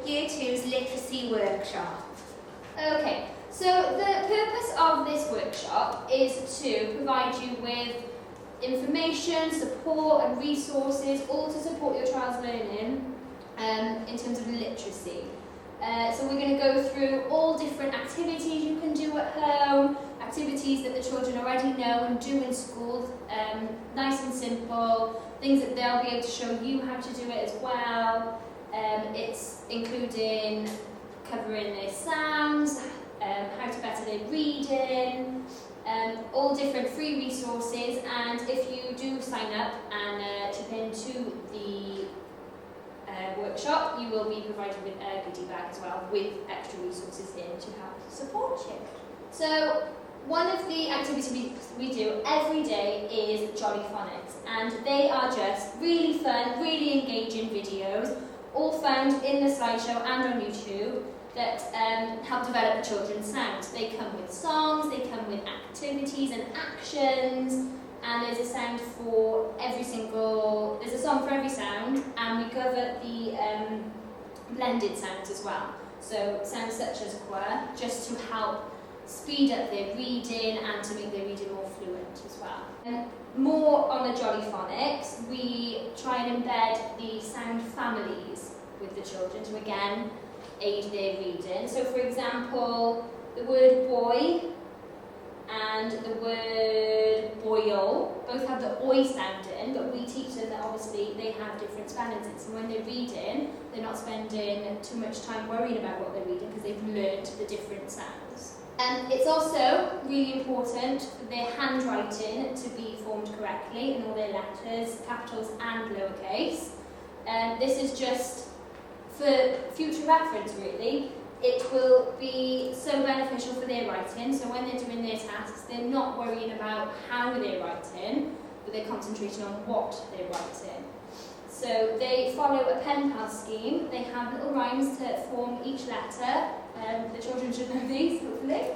Year 2's Literacy Workshop. Okay, so the purpose of this workshop is to provide you with information, support and resources, all to support your child's learning in terms of literacy. So we're going to go through all different activities you can do at home, activities that the children already know and do in school, nice and simple, things that they'll be able to show you how to do it as well. It's including covering their sounds, how to better their reading, all different free resources, and if you do sign up and chip into the workshop, you will be provided with a goodie bag as well with extra resources in to help support you. So one of the activities we do every day is Jolly Phonics, and they are just really fun, really engaging videos, all found in the slideshow and on YouTube, that help develop the children's sounds. They come with songs, they come with activities and actions, and there's a sound for there's a song for every sound, and we cover the blended sounds as well. So sounds such as whir, just to help speed up their reading and to make their reading more fluent as well. And more on the Jolly Phonics, we try and embed the sound families with the children to again aid their reading. So for example, the word boy and the word boil both have the oi sound in, but we teach them that obviously they have different spellings in. So when they're reading, they're not spending too much time worrying about what they're reading because they've learned the different sounds. And it's also really important for their handwriting to be formed correctly in all their letters, capitals and lowercase. This is just for future reference really. It will be so beneficial for their writing, so when they're doing their tasks, they're not worrying about how they're writing, but they're concentrating on what they're writing. So they follow a pen pal scheme. They have little rhymes to form each letter. The children should know these, hopefully.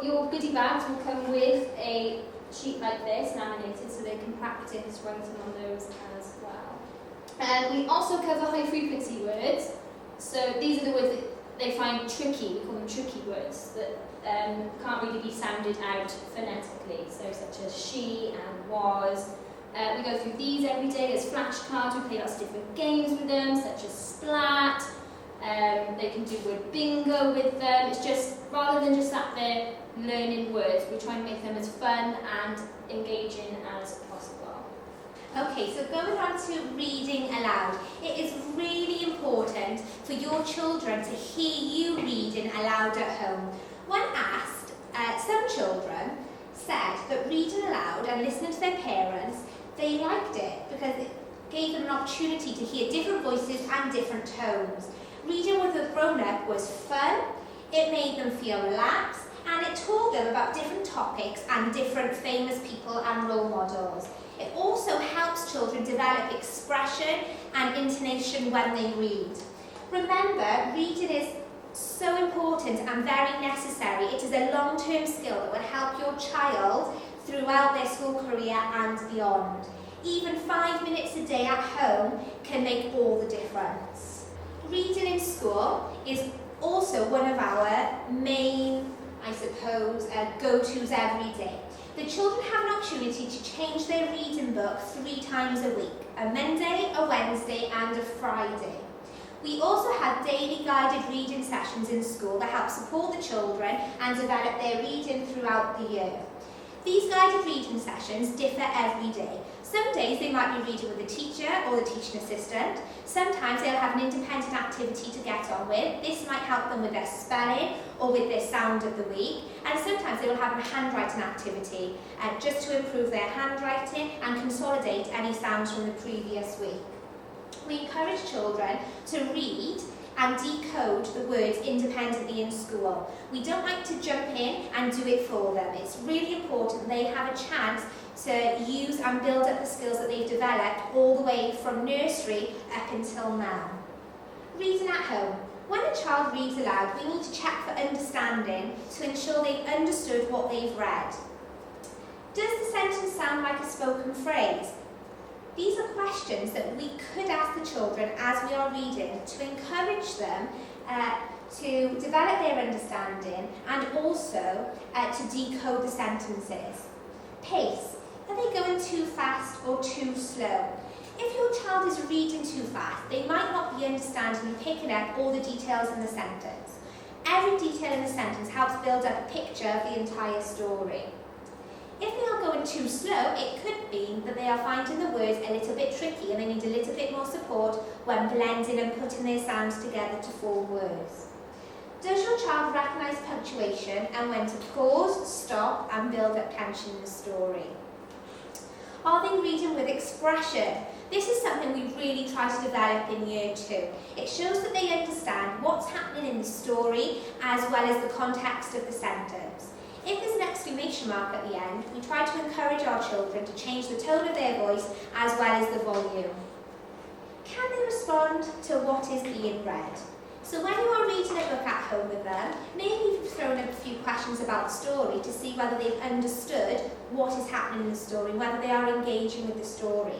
Your goodie bags will come with a sheet like this, laminated, so they can practice writing on those as well. We also cover high frequency words. So these are the words that they find tricky. We call them tricky words that can't really be sounded out phonetically. So such as she and was. We go through these every day as flashcards. We play lots of different games with them, such as Splat. They can do word bingo with them. It's just, rather than just that they're learning words, we try and make them as fun and engaging as possible. Okay, so going on to reading aloud. It is really important for your children to hear you reading aloud at home. When asked, some children said that reading aloud and listening to their parents, they liked it because it gave them an opportunity to hear different voices and different tones. Reading with a grown-up was fun, it made them feel relaxed, and it taught them about different topics and different famous people and role models. It also helps children develop expression and intonation when they read. Remember, reading is so important and very necessary. It is a long-term skill that will help your child throughout their school career and beyond. Even 5 minutes a day at home can make all the difference. Reading in school is also one of our main, go-tos every day. The children have an opportunity to change their reading book 3 times a week, a Monday, a Wednesday and a Friday. We also have daily guided reading sessions in school that help support the children and develop their reading throughout the year. These guided reading sessions differ every day. Some days they might be reading with a teacher or the teaching assistant. Sometimes they'll have an independent activity to get on with. This might help them with their spelling or with their sound of the week. And sometimes they will have a handwriting activity just to improve their handwriting and consolidate any sounds from the previous week. We encourage children to read and decode the words independently in school. We don't like to jump in and do it for them. It's really important they have a chance to use and build up the skills that they've developed all the way from nursery up until now. Reading at home. When a child reads aloud, we need to check for understanding to ensure they've understood what they've read. Does the sentence sound like a spoken phrase? These are questions that we could ask the children as we are reading to encourage them to develop their understanding and also to decode the sentences. Pace. Are they going too fast or too slow? If your child is reading too fast, they might not be understanding and picking up all the details in the sentence. Every detail in the sentence helps build up a picture of the entire story. If they are going too slow, it could be that they are finding the words a little bit tricky and they need a little bit more support when blending and putting their sounds together to form words. Does your child recognise punctuation and when to pause, stop and build up tension in the story? Are they reading with expression? This is something we really try to develop in Year 2. It shows that they understand what's happening in the story as well as the context of the sentence. If there's an exclamation mark at the end, we try to encourage our children to change the tone of their voice as well as the volume. Can they respond to what is being read? So when you are reading a book at home with them, maybe you've thrown up a few questions about the story to see whether they've understood what is happening in the story, whether they are engaging with the story.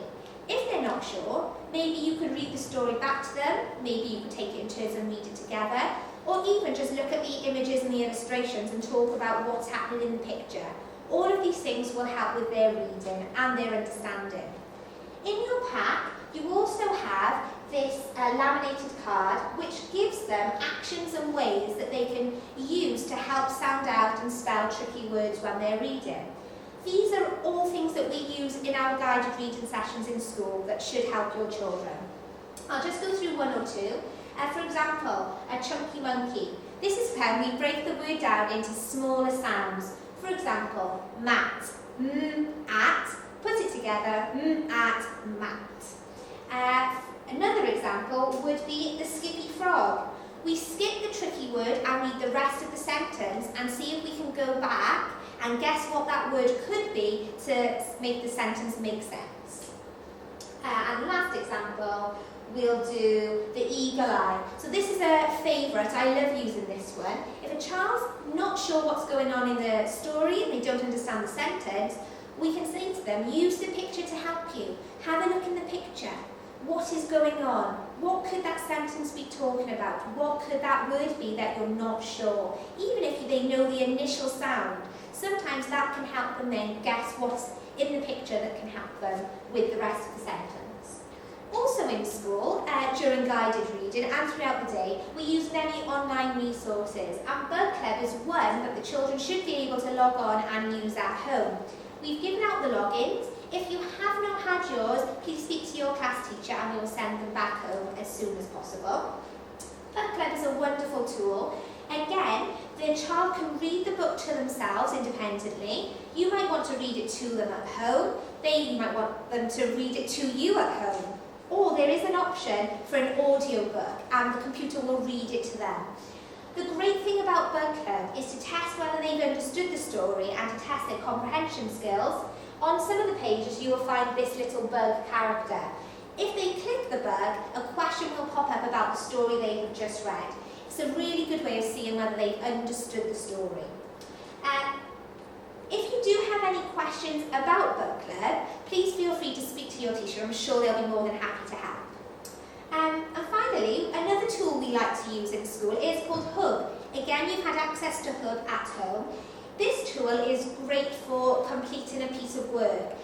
If they're not sure, maybe you could read the story back to them, maybe you could take it in turns and read it together, or even just look at the images and the illustrations and talk about what's happening in the picture. All of these things will help with their reading and their understanding. In your pack, you also have this laminated card which gives them actions and ways that they can use to help sound out and spell tricky words when they're reading. These are all things that we use in our guided reading sessions in school that should help your children. I'll just go through one or two. For example, a chunky monkey. This is when we break the word down into smaller sounds. For example, mat, at, put it together, at, mat. Another example would be the skippy frog. We skip the tricky word and read the rest of the sentence and see if we can go back and guess what that word could be to make the sentence make sense. And the last example, we'll do the eagle eye. So this is a favourite, I love using this one. If a child's not sure what's going on in the story and they don't understand the sentence, we can say to them, use the picture to help you. Have a look in the picture. What is going on? What could that sentence be talking about? What could that word be that you're not sure? Even if they know the initial sound, sometimes that can help them then guess what's in the picture that can help them with the rest of the sentence. Also in school, during guided reading and throughout the day, we use many online resources, and Bug Club is one that the children should be able to log on and use at home. We've given out the logins. If you have not had yours, please speak to your class teacher and we will send them back home as soon as possible. Bug Club is a wonderful tool. Again, the child can read the book to themselves independently. You might want to read it to them at home. They might want them to read it to you at home. Or there is an option for an audio book and the computer will read it to them. The great thing about Bug Club is to test whether they've understood the story and to test their comprehension skills. On some of the pages you will find this little bug character. If they click the bug, a question will pop up about the story they have just read. It's a really good way of seeing whether they've understood the story. If you do have any questions about Bug Club, please feel free to speak to your teacher. I'm sure they'll be more than happy to help. And finally, another tool we like to use in school is called Hub. Again, you've had access to Hub at home. This tool is great for completing a piece of work.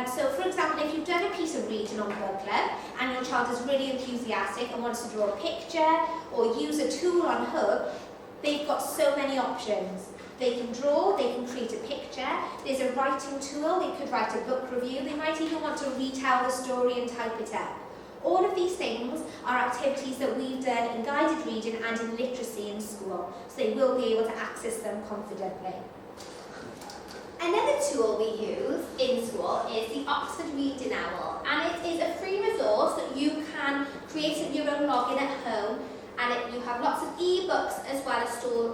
So for example, if you've done a piece of reading on Bug Club and your child is really enthusiastic and wants to draw a picture or use a tool on Hub, they've got so many options. They can draw, they can create a picture, there's a writing tool, they could write a book review, they might even want to retell the story and type it up. All of these things are activities that we've done in guided reading and in literacy in school, so they will be able to access them confidently. Another tool we use in school is the Oxford Reading Owl, and it is a free resource that you can create your own login at home, and you have lots of e-books as well as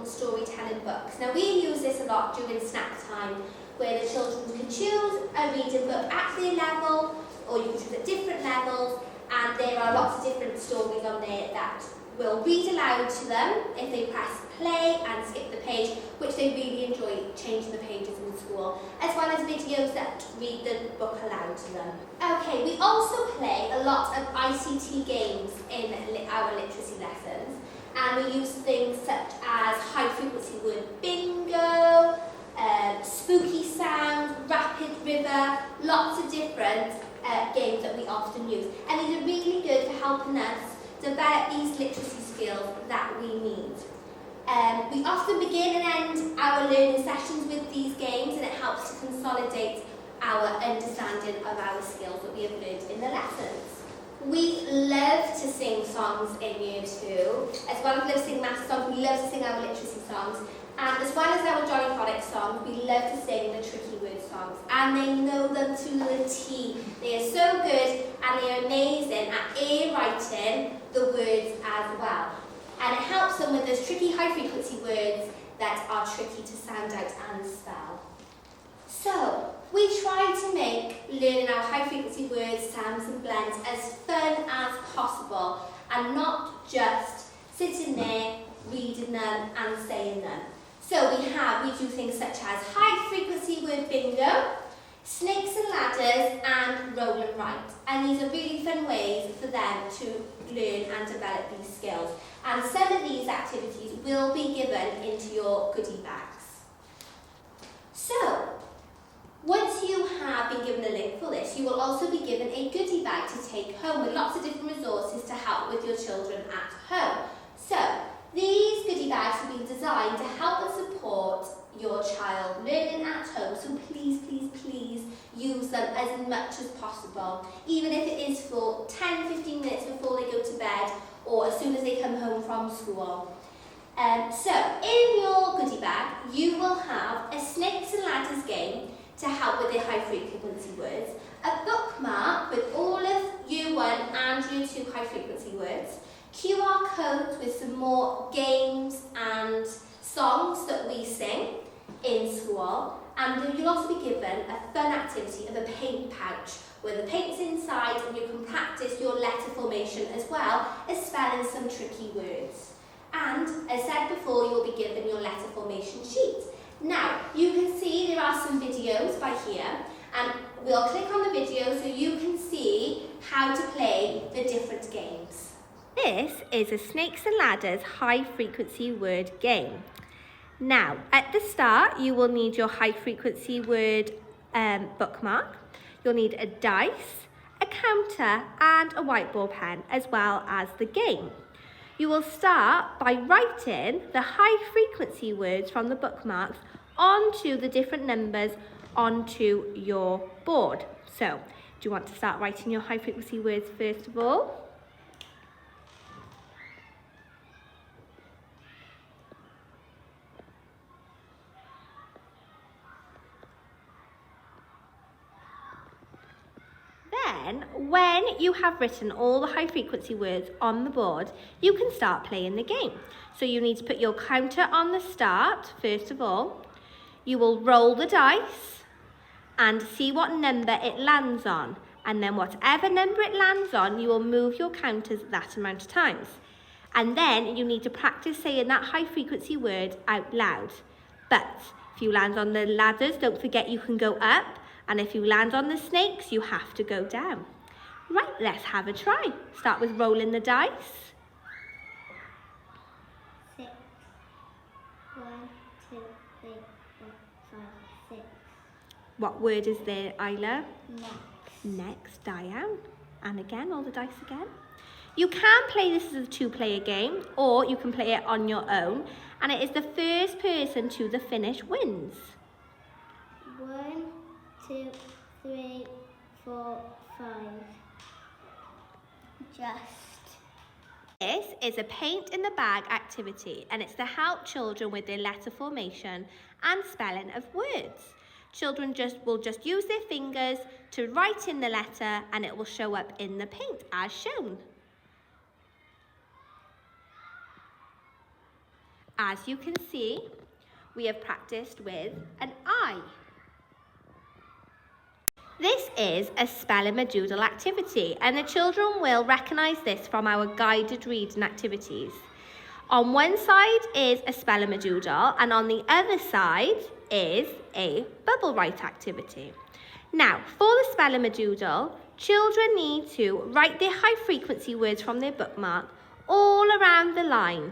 storytelling books. Now we use this a lot during snack time, where the children can choose a reading book at their level, or you can choose at different levels, and there are lots of different stories on there that will read aloud to them if they press play and skip the page, which they really enjoy changing the pages in school, as well as videos that read the book aloud to them. Okay, we also play a lot of ICT games in our literacy lessons, and we use things such as high frequency word bingo, spooky sound, rapid river, lots of different games that we often use, and these are really good for helping us develop these literacy skills that we need. We often begin and end our learning sessions with these games, and it helps to consolidate our understanding of our skills that we have learned in the lessons. We love to sing songs in Year 2. As well as love to sing maths songs, we love to sing our literacy songs. And as well as our Jolly Phonics songs, we love to sing the tricky word songs. And they know them to the T. They are so good and they are amazing at ear writing the words as well. And it helps them with those tricky high frequency words that are tricky to sound out and spell. So, we try to make learning our high frequency words, sounds and blends as fun as possible, and not just sitting there reading them and saying them. So we do things such as high frequency word bingo, snakes and ladders, and roll and write. And these are really fun ways for them to learn and develop these skills. And some of these activities will be given into your goodie bags. So, once you have been given a link for this, you will also be given a goodie bag to take home with lots of different resources to help with your children at home. So, these goodie bags have been designed to help and support your child learning at home, so please, please, please use them as much as possible, even if it is for 10-15 minutes before they go to bed or as soon as they come home from school. So, in your goodie bag, you will have a snakes and ladders game to help with the high frequency words, a bookmark with all of Year 1 and Year 2 high frequency words, QR codes with some more games and songs that we sing in school, and you'll also be given a fun activity of a paint pouch where the paint's inside and you can practice your letter formation as well as spelling some tricky words. And as said before, you'll be given your letter formation sheet. Now, you can see there are some videos by here, and we'll click on the video so you can see how to play the different games. This is a Snakes and Ladders high frequency word game. Now, at the start, you will need your high frequency word bookmark. You'll need a dice, a counter, and a whiteboard pen, as well as the game. You will start by writing the high frequency words from the bookmarks onto the different numbers onto your board. So, do you want to start writing your high frequency words first of all? Then, when you have written all the high frequency words on the board, you can start playing the game. So you need to put your counter on the start, first of all. You will roll the dice and see what number it lands on. And then whatever number it lands on, you will move your counters that amount of times. And then you need to practice saying that high frequency word out loud. But if you land on the ladders, don't forget you can go up. And if you land on the snakes, you have to go down. Right, let's have a try. Start with rolling the dice. 6. 1, 2, 3, 4, 5, 6. What word is there, Isla? Next. Next, Diane. And again, roll the dice again. You can play this as a 2-player game, or you can play it on your own. And it is the first person to the finish wins. 1, 2, 3, 4, 5. This is a paint in the bag activity, and it's to help children with their letter formation and spelling of words. Children will just use their fingers to write in the letter, and it will show up in the paint as shown. As you can see, we have practiced with an I. This is a Spell-a-ma-doodle activity, and the children will recognise this from our guided reading activities. On one side is a Spell-a-ma-doodle, and on the other side is a bubble write activity. Now, for the Spell-a-ma-doodle, children need to write their high frequency words from their bookmark all around the line,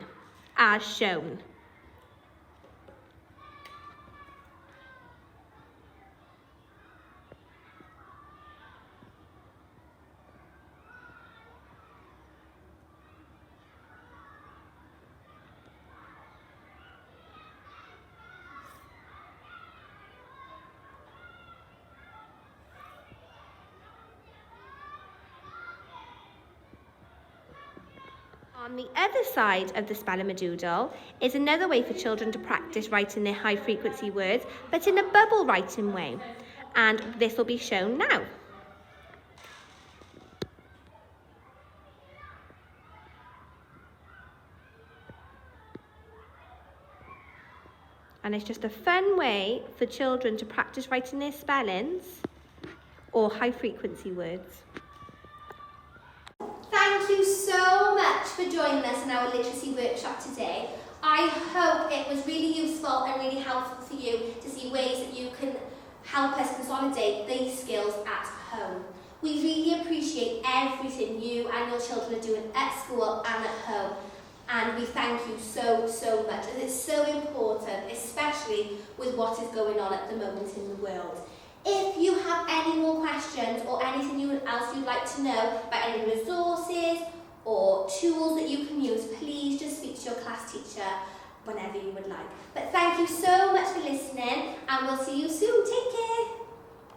as shown. On the other side of the Spell-a-ma-doodle is another way for children to practice writing their high frequency words, but in a bubble writing way. And this will be shown now. And it's just a fun way for children to practice writing their spellings or high frequency words. Thank you so much for joining us in our literacy workshop today. I hope it was really useful and really helpful for you to see ways that you can help us consolidate these skills at home. We really appreciate everything you and your children are doing at school and at home. And we thank you so much, as it's so important, especially with what is going on at the moment in the world. If you have any more questions or anything else you'd like to know about any resources or tools that you can use, please just speak to your class teacher whenever you would like. But thank you so much for listening, and we'll see you soon. Take care.